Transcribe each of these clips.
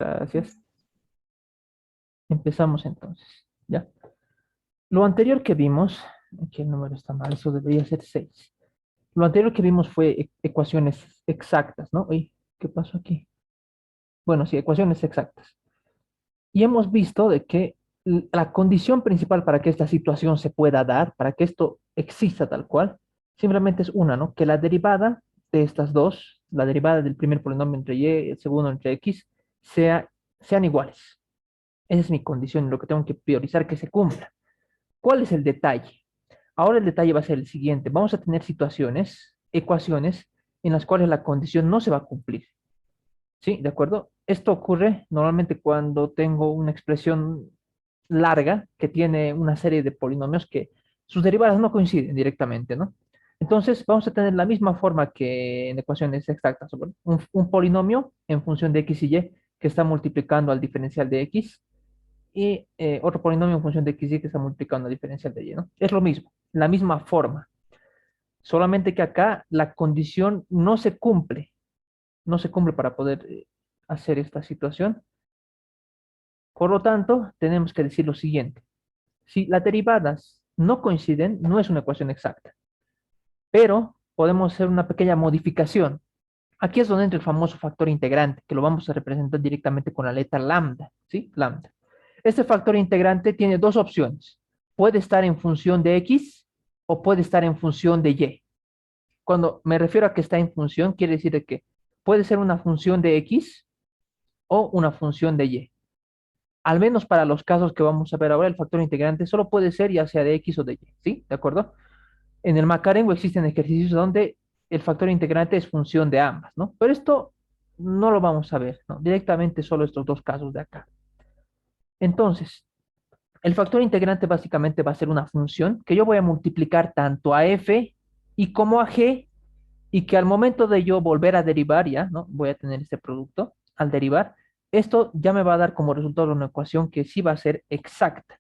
Gracias. Empezamos entonces, ¿ya? Lo anterior que vimos, aquí el número está mal, eso debería ser 6. Lo anterior que vimos fue ecuaciones exactas, ¿no? Uy, ¿qué pasó aquí? Bueno, sí, ecuaciones exactas. Y hemos visto de que la condición principal para que esta situación se pueda dar, para que esto exista tal cual, simplemente es una, ¿no? Que la derivada de estas dos, la derivada del primer polinomio entre y, el segundo entre x, sean iguales. Esa es mi condición, lo que tengo que priorizar que se cumpla. ¿Cuál es el detalle? Ahora el detalle va a ser el siguiente. Vamos a tener situaciones, ecuaciones, en las cuales la condición no se va a cumplir. ¿Sí? ¿De acuerdo? Esto ocurre normalmente cuando tengo una expresión larga que tiene una serie de polinomios que sus derivadas no coinciden directamente, ¿no? Entonces vamos a tener la misma forma que en ecuaciones exactas. Un polinomio en función de x y y que está multiplicando al diferencial de x y otro polinomio en función de x y que está multiplicando la diferencial de y, ¿no? Es lo mismo, la misma forma, solamente que acá la condición no se cumple para poder hacer esta situación. Por lo tanto, tenemos que decir lo siguiente. Si las derivadas no coinciden, no es una ecuación exacta, pero podemos hacer una pequeña modificación. Aquí es donde entra el famoso factor integrante, que lo vamos a representar directamente con la letra lambda, ¿sí? Lambda. Este factor integrante tiene dos opciones. Puede estar en función de x o puede estar en función de y. Cuando me refiero a que está en función, quiere decir de que puede ser una función de x o una función de y. Al menos para los casos que vamos a ver ahora, el factor integrante solo puede ser ya sea de x o de y, ¿sí? ¿De acuerdo? En el Macarengo existen ejercicios donde el factor integrante es función de ambas, ¿no? Pero esto no lo vamos a ver, ¿no? Directamente solo estos dos casos de acá. Entonces, el factor integrante básicamente va a ser una función que yo voy a multiplicar tanto a f y como a g, y que al momento de yo volver a derivar ya, ¿no? Voy a tener este producto al derivar. Esto ya me va a dar como resultado una ecuación que sí va a ser exacta.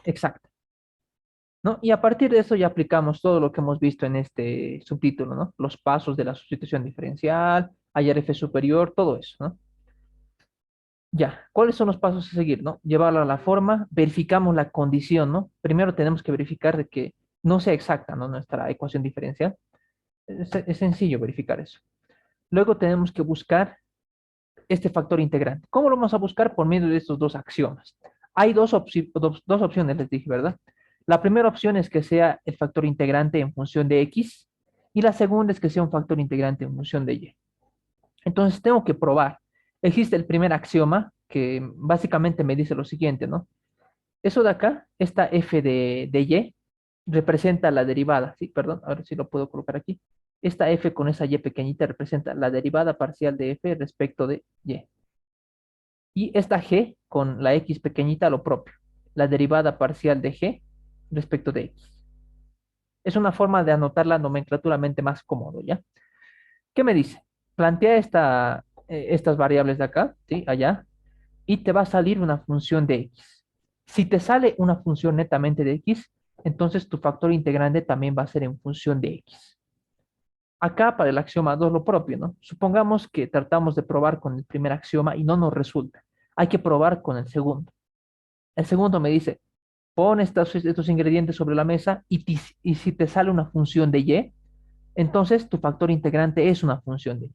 Exacta. ¿No? Y a partir de eso ya aplicamos todo lo que hemos visto en este subtítulo, ¿no? Los pasos de la sustitución diferencial, hallar f superior, todo eso, ¿no? Ya, ¿cuáles son los pasos a seguir, no? Llevarlo a la forma, verificamos la condición, ¿no? Primero tenemos que verificar de que no sea exacta, ¿no? Nuestra ecuación diferencial. Es sencillo verificar eso. Luego tenemos que buscar este factor integrante. ¿Cómo lo vamos a buscar? Por medio de estos dos axiomas. Hay dos opciones, les dije, ¿verdad? La primera opción es que sea el factor integrante en función de x y la segunda es que sea un factor integrante en función de y. Entonces tengo que probar. Existe el primer axioma que básicamente me dice lo siguiente, ¿no? Eso de acá, esta f de y, representa la derivada, ¿sí? Perdón, ahora sí lo puedo colocar aquí. Esta f con esa y pequeñita representa la derivada parcial de f respecto de y. Y esta g con la x pequeñita lo propio, la derivada parcial de g respecto de x. Es una forma de anotar la nomenclaturamente más cómodo, ¿ya? ¿Qué me dice? Plantea estas variables de acá, ¿sí? Allá, y te va a salir una función de x. Si te sale una función netamente de x, entonces tu factor integrante también va a ser en función de x. Acá para el axioma 2 lo propio, ¿no? Supongamos que tratamos de probar con el primer axioma y no nos resulta. Hay que probar con el segundo. El segundo me dice, pon estos ingredientes sobre la mesa y si te sale una función de y, entonces tu factor integrante es una función de y.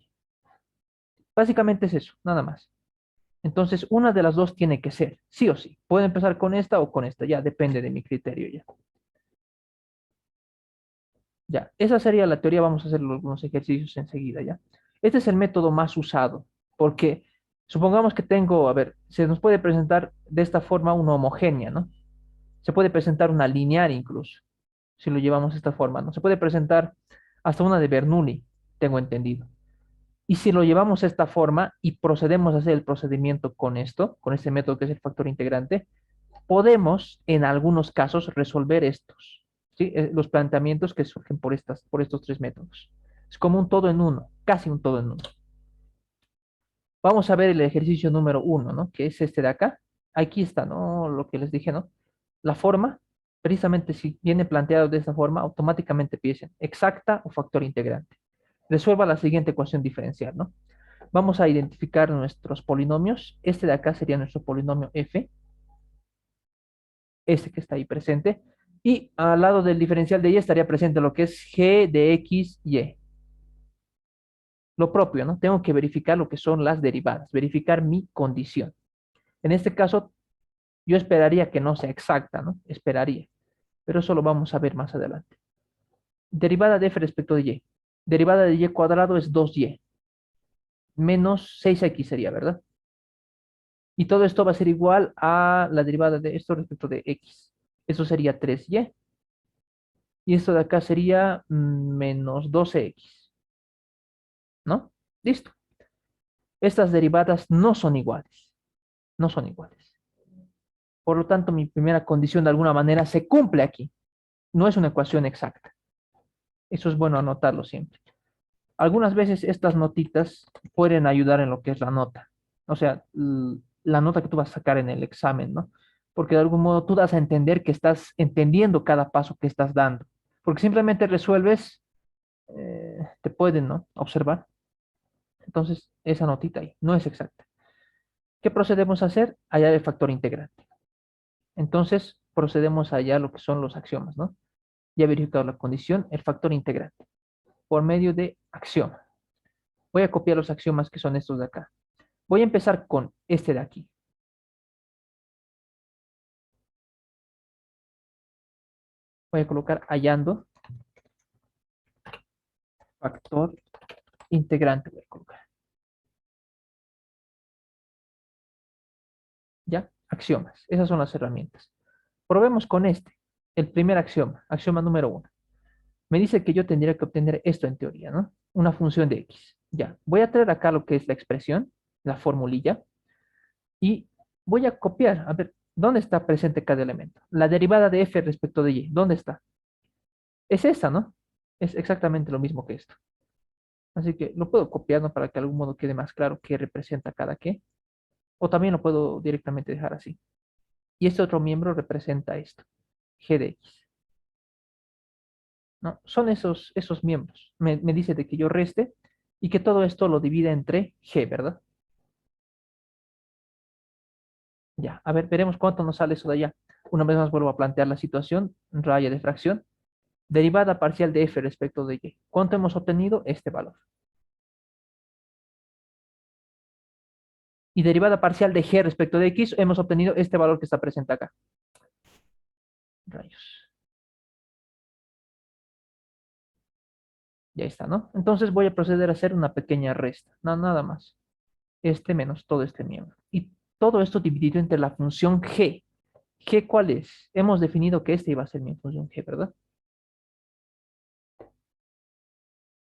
Básicamente es eso, nada más. Entonces, una de las dos tiene que ser, sí o sí. Puedo empezar con esta o con esta, ya depende de mi criterio ya. Ya, esa sería la teoría, vamos a hacer algunos ejercicios enseguida ya. Este es el método más usado, porque supongamos que tengo, a ver, se nos puede presentar de esta forma una homogénea, ¿no? Se puede presentar una lineal incluso, si lo llevamos de esta forma, ¿no? Se puede presentar hasta una de Bernoulli, tengo entendido. Y si lo llevamos a esta forma y procedemos a hacer el procedimiento con esto, con este método que es el factor integrante, podemos en algunos casos resolver estos, ¿sí? Los planteamientos que surgen por estos tres métodos. Es como un todo en uno, casi un todo en uno. Vamos a ver el ejercicio número uno, ¿no? Que es este de acá. Aquí está, ¿no? Lo que les dije, ¿no? La forma, precisamente si viene planteado de esta forma, automáticamente piensen exacta o factor integrante. Resuelva la siguiente ecuación diferencial, ¿no? Vamos a identificar nuestros polinomios. Este de acá sería nuestro polinomio f, este que está ahí presente. Y al lado del diferencial de y estaría presente lo que es g de x, y. Lo propio, ¿no? Tengo que verificar lo que son las derivadas, verificar mi condición. En este caso, yo esperaría que no sea exacta, ¿no? Esperaría, pero eso lo vamos a ver más adelante. Derivada de f respecto de y. Derivada de y cuadrado es 2y, menos 6x sería, ¿verdad? Y todo esto va a ser igual a la derivada de esto respecto de x. Eso sería 3y. Y esto de acá sería menos 12x, ¿no? Listo. Estas derivadas no son iguales. No son iguales. Por lo tanto, mi primera condición de alguna manera se cumple aquí. No es una ecuación exacta. Eso es bueno anotarlo siempre. Algunas veces estas notitas pueden ayudar en lo que es la nota. O sea, la nota que tú vas a sacar en el examen, ¿no? Porque de algún modo tú das a entender que estás entendiendo cada paso que estás dando. Porque simplemente resuelves, te pueden, ¿no? Observar. Entonces, esa notita ahí no es exacta. ¿Qué procedemos a hacer? Hallar el factor integrante. Entonces, procedemos a hallar lo que son los axiomas, ¿no? Ya he verificado la condición, el factor integrante, por medio de axioma. Voy a copiar los axiomas que son estos de acá. Voy a empezar con este de aquí. Voy a colocar hallando factor integrante. Voy a colocar. ¿Ya? Axiomas. Esas son las herramientas. Probemos con este. El primer axioma. Axioma número uno. Me dice que yo tendría que obtener esto en teoría, ¿no? Una función de x. Ya. Voy a traer acá lo que es la expresión, la formulilla, y voy a copiar. A ver, ¿dónde está presente cada elemento? La derivada de f respecto de y. ¿Dónde está? Es esta, ¿no? Es exactamente lo mismo que esto. Así que lo puedo copiar, ¿no? Para que de algún modo quede más claro qué representa cada qué. O también lo puedo directamente dejar así. Y este otro miembro representa esto, g de x, ¿no? Son esos miembros. Me dice de que yo reste y que todo esto lo divida entre g, ¿verdad? Ya, a ver, veremos cuánto nos sale eso de allá. Una vez más vuelvo a plantear la situación, raya de fracción, derivada parcial de f respecto de y. ¿Cuánto hemos obtenido? Este valor. Y derivada parcial de g respecto de x, hemos obtenido este valor que está presente acá. Rayos. Ya está, ¿no? Entonces voy a proceder a hacer una pequeña resta. No, nada más. Este menos todo este miembro. Y todo esto dividido entre la función g. ¿G cuál es? Hemos definido que esta iba a ser mi función g, ¿verdad?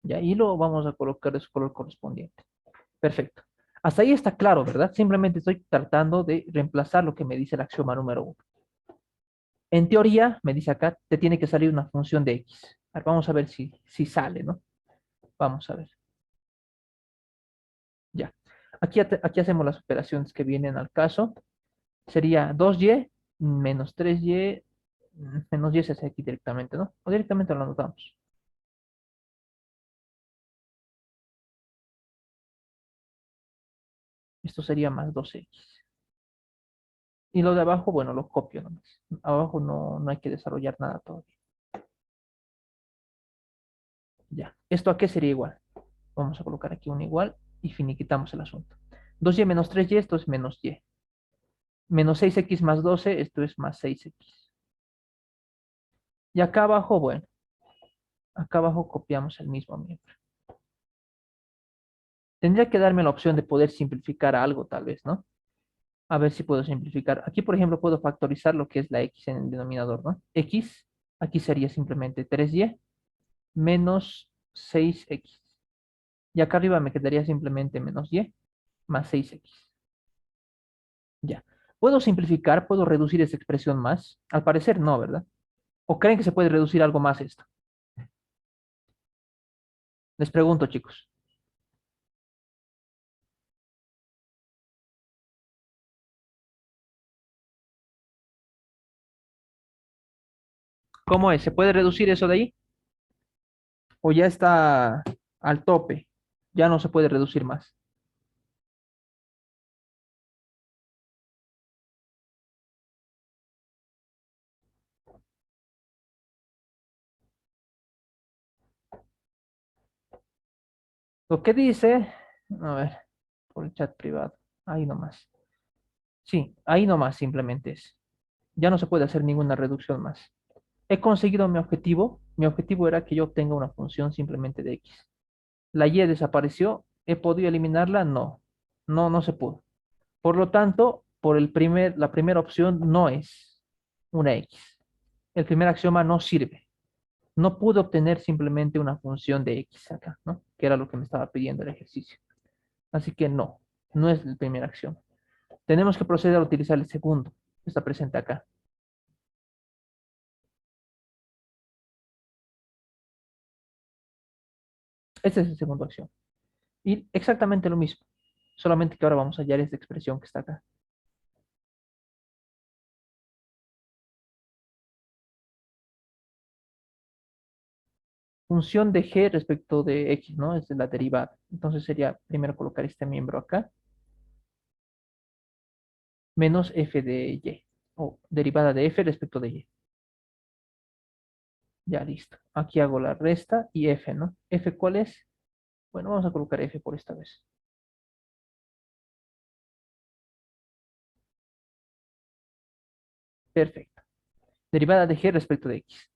Ya, y lo vamos a colocar de su color correspondiente. Perfecto. Hasta ahí está claro, ¿verdad? Simplemente estoy tratando de reemplazar lo que me dice el axioma número uno. En teoría, me dice acá, te tiene que salir una función de x. A ver, vamos a ver si sale, ¿no? Vamos a ver. Ya. Aquí hacemos las operaciones que vienen al caso. Sería 2y menos 3y menos y se hace aquí directamente, ¿no? O directamente lo anotamos. Esto sería más 2x. Y lo de abajo, bueno, lo copio nomás. Abajo no hay que desarrollar nada todavía. Ya. ¿Esto a qué sería igual? Vamos a colocar aquí un igual y finiquitamos el asunto. 2y menos 3y, esto es menos y. Menos 6x más 12, esto es más 6x. Y acá abajo, bueno, acá abajo copiamos el mismo miembro. Tendría que darme la opción de poder simplificar algo, tal vez, ¿no? A ver si puedo simplificar. Aquí, por ejemplo, puedo factorizar lo que es la x en el denominador, ¿no? X, aquí sería simplemente 3y menos 6x. Y acá arriba me quedaría simplemente menos y más 6x. Ya. ¿Puedo simplificar? ¿Puedo reducir esta expresión más? Al parecer no, ¿verdad? ¿O creen que se puede reducir algo más esto? Les pregunto, chicos. ¿Cómo es? ¿Se puede reducir eso de ahí? ¿O ya está al tope? Ya no se puede reducir más. Lo que dice, a ver, por el chat privado, ahí nomás. Sí, ahí nomás simplemente es. Ya no se puede hacer ninguna reducción más. He conseguido mi objetivo. Mi objetivo era que yo obtenga una función simplemente de x. La y desapareció. ¿He podido eliminarla? No. No, no se pudo. Por lo tanto, la primera opción no es una x. El primer axioma no sirve. No pude obtener simplemente una función de x acá, ¿no? Que era lo que me estaba pidiendo el ejercicio. Así que no, no es el primer axioma. Tenemos que proceder a utilizar el segundo, que está presente acá. Este es el segundo axioma. Y exactamente lo mismo, solamente que ahora vamos a hallar esta expresión que está acá. Función de g respecto de x, ¿no? Es de la derivada. Entonces sería primero colocar este miembro acá, menos f de y, o derivada de f respecto de y. Ya listo. Aquí hago la resta y f, ¿no? ¿F cuál es? Bueno, vamos a colocar f por esta vez. Perfecto. Derivada de g respecto de x.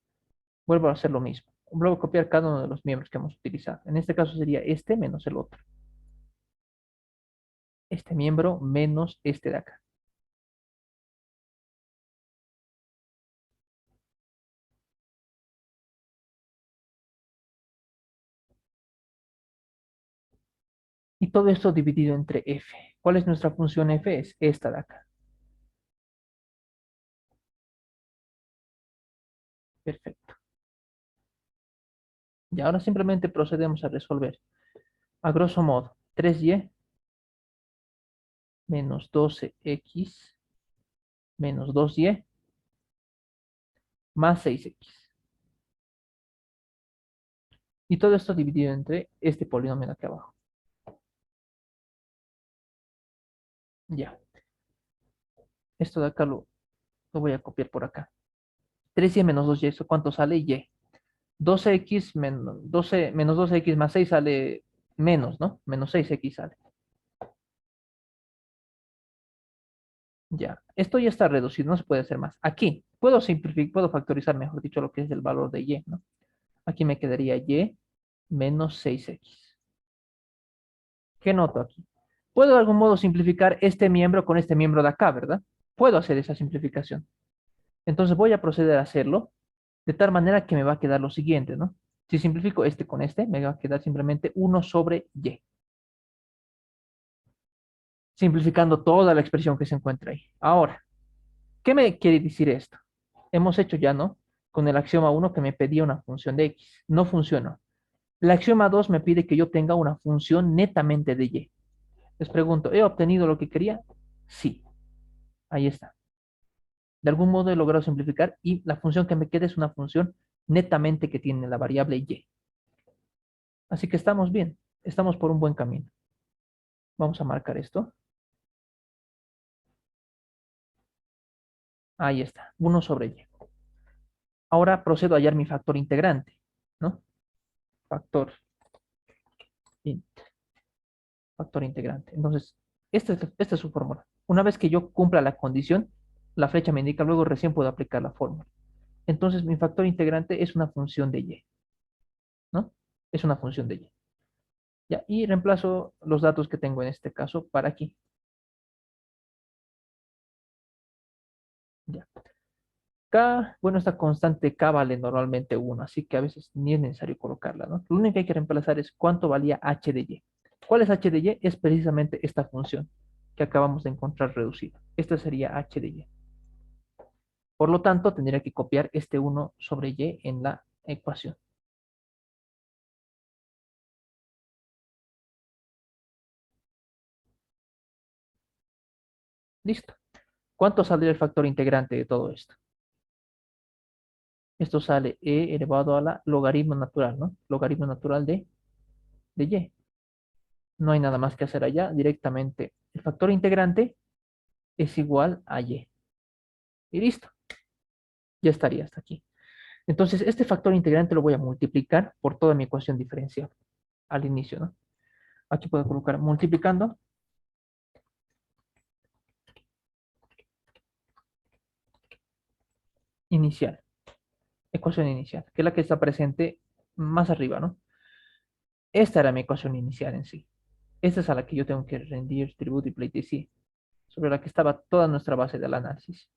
Vuelvo a hacer lo mismo. Vuelvo a copiar cada uno de los miembros que hemos utilizado. En este caso sería este menos el otro. Este miembro menos este de acá. Y todo esto dividido entre f. ¿Cuál es nuestra función f? Es esta de acá. Perfecto. Y ahora simplemente procedemos a resolver. A grosso modo, 3y menos 12x menos 2y más 6x. Y todo esto dividido entre este polinomio de acá abajo. Ya. Esto de acá lo voy a copiar por acá. 3y menos 2y, ¿eso cuánto sale? Y. 12x menos 12 menos 12x más 6 sale menos, ¿no? Menos 6x sale. Ya. Esto ya está reducido, no se puede hacer más. Aquí puedo simplificar, puedo factorizar, mejor dicho, lo que es el valor de y, ¿no? Aquí me quedaría y menos 6x. ¿Qué noto aquí? Puedo de algún modo simplificar este miembro con este miembro de acá, ¿verdad? Puedo hacer esa simplificación. Entonces voy a proceder a hacerlo de tal manera que me va a quedar lo siguiente, ¿no? Si simplifico este con este, me va a quedar simplemente 1 sobre y. Simplificando toda la expresión que se encuentra ahí. Ahora, ¿qué me quiere decir esto? Hemos hecho ya, ¿no? Con el axioma 1 que me pedía una función de x. No funcionó. El axioma 2 me pide que yo tenga una función netamente de y. Les pregunto, ¿he obtenido lo que quería? Sí. Ahí está. De algún modo he logrado simplificar y la función que me queda es una función netamente que tiene la variable y. Así que estamos bien. Estamos por un buen camino. Vamos a marcar esto. Ahí está. 1 sobre y. Ahora procedo a hallar mi factor integrante, ¿no? Factor, factor integrante. Entonces, esta es su fórmula. Una vez que yo cumpla la condición, la flecha me indica, luego recién puedo aplicar la fórmula. Entonces, mi factor integrante es una función de y, ¿no? Es una función de y. Ya, y reemplazo los datos que tengo en este caso para aquí. Ya. K, bueno, esta constante K vale normalmente 1, así que a veces ni es necesario colocarla, ¿no? Lo único que hay que reemplazar es cuánto valía h de y. ¿Cuál es h de y? Es precisamente esta función que acabamos de encontrar reducida. Esta sería h de y. Por lo tanto, tendría que copiar este 1 sobre y en la ecuación. Listo. ¿Cuánto saldría el factor integrante de todo esto? Esto sale e elevado a la logaritmo natural, ¿no? Logaritmo natural de y. No hay nada más que hacer allá. Directamente el factor integrante es igual a y. Y listo. Ya estaría hasta aquí. Entonces, este factor integrante lo voy a multiplicar por toda mi ecuación diferencial al inicio, ¿no? Aquí puedo colocar multiplicando inicial, ecuación inicial, que es la que está presente más arriba, ¿no? Esta era mi ecuación inicial en sí. Esta es a la que yo tengo que rendir tributo y pleitesía, sobre la que estaba toda nuestra base del análisis.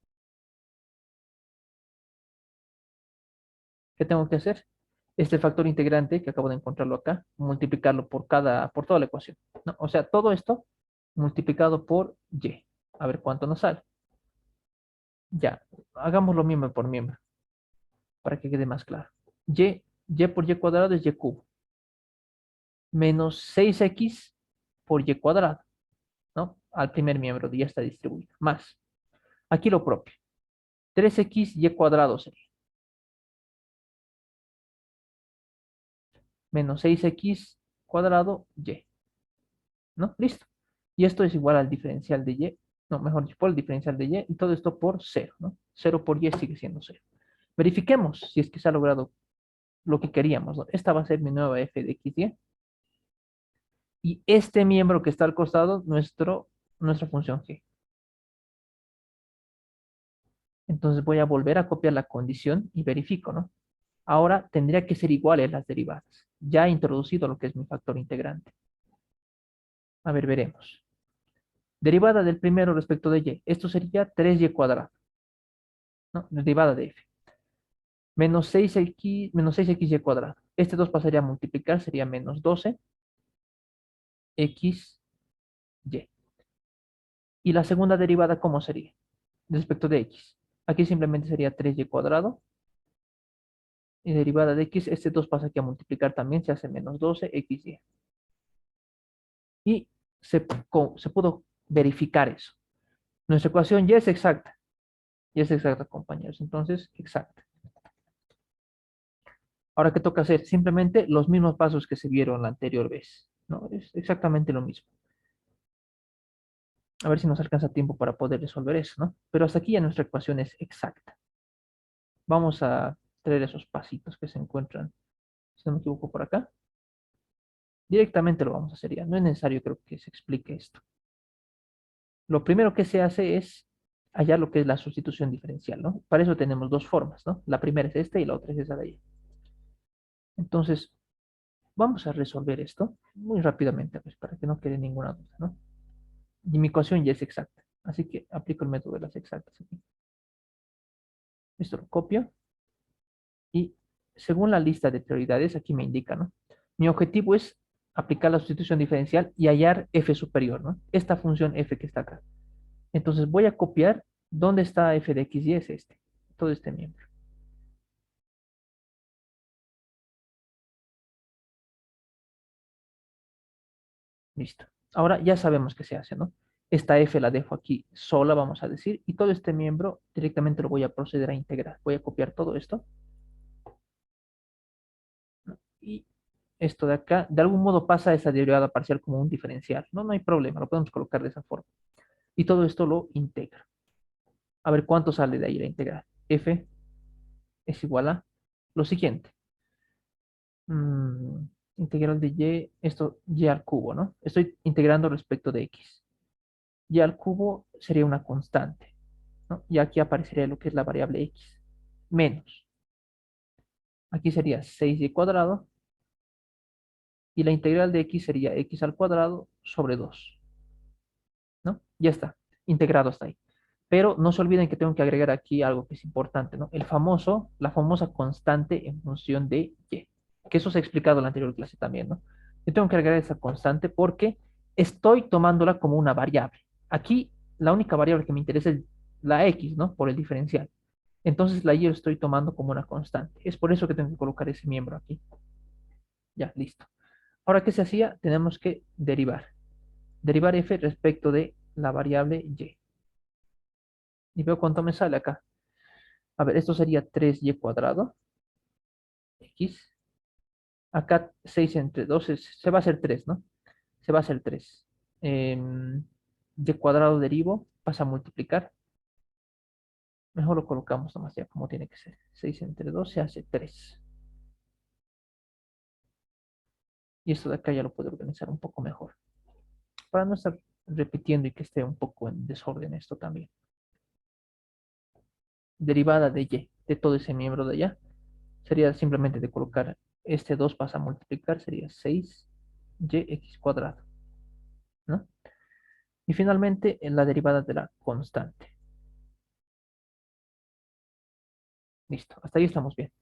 ¿Qué tengo que hacer? Este factor integrante que acabo de encontrarlo acá, multiplicarlo por toda la ecuación, ¿no? O sea, todo esto multiplicado por y. A ver cuánto nos sale. Ya, hagámoslo miembro por miembro, para que quede más claro. Y por y cuadrado es y cubo, menos 6x por y cuadrado, ¿no? Al primer miembro ya está distribuido, más. Aquí lo propio, 3x y cuadrado sería, menos 6x cuadrado y, ¿no? Listo. Y esto es igual al diferencial de y, no, mejor dicho, por el diferencial de y todo esto por cero, ¿no? Cero por y sigue siendo cero. Verifiquemos si es que se ha logrado lo que queríamos, ¿no? Esta va a ser mi nueva f de x, y este miembro que está al costado, nuestra función g. Entonces voy a volver a copiar la condición y verifico, ¿no? Ahora tendría que ser iguales las derivadas. Ya he introducido lo que es mi factor integrante. A ver, veremos. Derivada del primero respecto de y. Esto sería 3y cuadrado, ¿no? Derivada de f. Menos 6xy cuadrado. Este 2 pasaría a multiplicar, sería menos 12xy. Y la segunda derivada, ¿cómo sería? Respecto de x. Aquí simplemente sería 3y cuadrado. Y derivada de x, este 2 pasa aquí a multiplicar también, se hace menos 12xy. Y se pudo verificar eso. Nuestra ecuación ya es exacta. Ya es exacta, compañeros. Entonces, exacta. Ahora, ¿qué toca hacer? Simplemente los mismos pasos que se vieron la anterior vez, ¿no? Es exactamente lo mismo. A ver si nos alcanza tiempo para poder resolver eso, ¿no? Pero hasta aquí ya nuestra ecuación es exacta. Vamos a traer esos pasitos que se encuentran, si no me equivoco, por acá. Directamente lo vamos a hacer ya. No es necesario, creo, que se explique esto. Lo primero que se hace es hallar lo que es la sustitución diferencial, ¿no? Para eso tenemos dos formas, ¿no? La primera es esta y la otra es esa de ahí. Entonces, vamos a resolver esto muy rápidamente, pues, para que no quede ninguna duda, ¿no? Y mi ecuación ya es exacta, así que aplico el método de las exactas aquí. Esto lo copio y según la lista de prioridades, aquí me indica, ¿no? Mi objetivo es aplicar la sustitución diferencial y hallar f superior, ¿no? Esta función f que está acá. Entonces voy a copiar dónde está f de x y es este, todo este miembro. Listo. Ahora ya sabemos qué se hace, ¿no? Esta f la dejo aquí sola, vamos a decir, y todo este miembro directamente lo voy a proceder a integrar. Voy a copiar todo esto, ¿no? Y esto de acá, de algún modo pasa esa derivada parcial como un diferencial, ¿no? No hay problema, lo podemos colocar de esa forma. Y todo esto lo integro. A ver cuánto sale de ahí la integral. F es igual a lo siguiente. Mm, integral de y, esto y al cubo, ¿no? Estoy integrando respecto de x. Y al cubo sería una constante, ¿no? Y aquí aparecería lo que es la variable x, menos. Aquí sería 6y cuadrado, y la integral de x sería x al cuadrado sobre 2, ¿no? Ya está, integrado hasta ahí. Pero no se olviden que tengo que agregar aquí algo que es importante, ¿no? La famosa constante en función de y, que eso se ha explicado en la anterior clase también, ¿no? Yo tengo que agregar esa constante porque estoy tomándola como una variable. Aquí la única variable que me interesa es la x, ¿no? Por el diferencial. Entonces la y lo estoy tomando como una constante. Es por eso que tengo que colocar ese miembro aquí. Ya, listo. Ahora, ¿qué se hacía? Tenemos que derivar. Derivar f respecto de la variable y. Y veo cuánto me sale acá. A ver, esto sería 3y cuadrado, x. Acá 6 entre 2 se va a hacer 3, ¿no? Se va a hacer 3. Y cuadrado derivo, pasa a multiplicar. Mejor lo colocamos nomás ya como tiene que ser. 6 entre 2 se hace 3. Y esto de acá ya lo puedo organizar un poco mejor, para no estar repitiendo y que esté un poco en desorden esto también. Derivada de y, de todo ese miembro de allá, sería simplemente de colocar este 2 pasa a multiplicar, sería 6y cuadrado, ¿no? Y finalmente, en la derivada de la constante. Listo, hasta ahí estamos bien.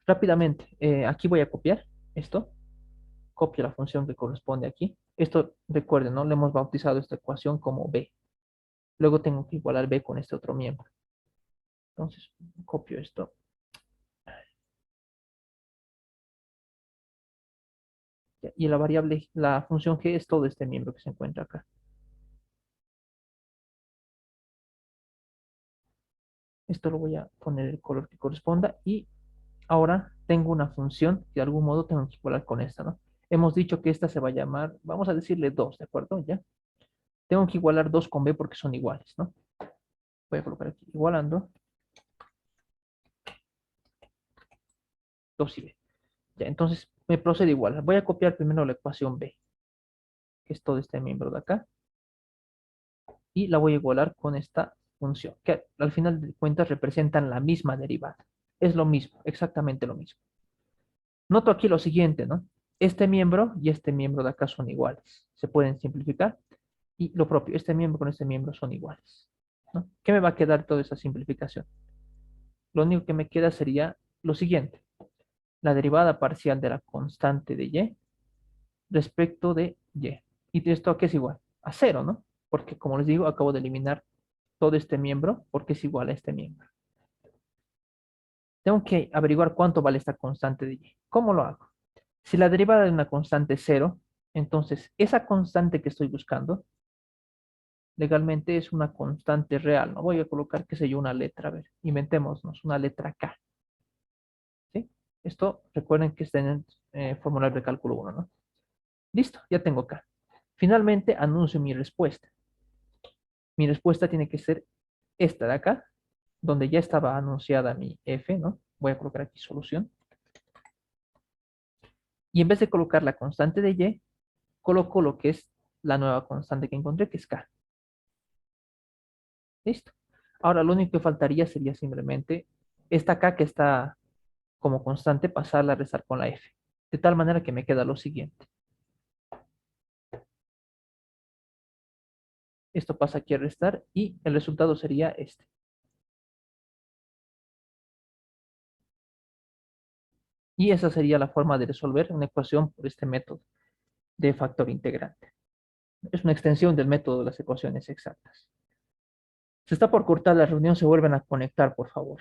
Rápidamente, aquí voy a copiar esto. Copio la función que corresponde aquí. Esto, recuerden, ¿no? Le hemos bautizado esta ecuación como b. Luego tengo que igualar b con este otro miembro. Entonces, copio esto. Y la variable, la función g es todo este miembro que se encuentra acá. Esto lo voy a poner el color que corresponda. Y ahora tengo una función que de algún modo tengo que igualar con esta, ¿no? Hemos dicho que esta se va a llamar, vamos a decirle 2, ¿de acuerdo? ¿Ya? Tengo que igualar 2 con b porque son iguales, ¿no? Voy a colocar aquí igualando 2 y b. Ya, entonces me procedo igual. Voy a copiar primero la ecuación b, que es todo este miembro de acá, y la voy a igualar con esta función, que al final de cuentas representan la misma derivada. Es lo mismo, exactamente lo mismo. Noto aquí lo siguiente, ¿no? Este miembro y este miembro de acá son iguales. Se pueden simplificar. Y lo propio, este miembro con este miembro son iguales, ¿no? ¿Qué me va a quedar toda esa simplificación? Lo único que me queda sería lo siguiente. La derivada parcial de la constante de y respecto de y. ¿Y de esto a qué es igual? A cero, ¿no? Porque como les digo, acabo de eliminar todo este miembro porque es igual a este miembro. Tengo que averiguar cuánto vale esta constante de y. ¿Cómo lo hago? Si la derivada de una constante es cero, entonces esa constante que estoy buscando legalmente es una constante real. No voy a colocar, qué sé yo, una letra. A ver, inventémonos una letra K. ¿Sí? Esto recuerden que está en el formulario de cálculo 1, ¿no? Listo, ya tengo K. Finalmente anuncio mi respuesta. Mi respuesta tiene que ser esta de acá, donde ya estaba anunciada mi F, ¿no? Voy a colocar aquí solución. Y en vez de colocar la constante de Y, coloco lo que es la nueva constante que encontré, que es K. Listo. Ahora lo único que faltaría sería simplemente esta K que está como constante, pasarla a restar con la F. De tal manera que me queda lo siguiente. Esto pasa aquí a restar y el resultado sería este. Y esa sería la forma de resolver una ecuación por este método de factor integrante. Es una extensión del método de las ecuaciones exactas. Se está por cortar la reunión, se vuelven a conectar, por favor.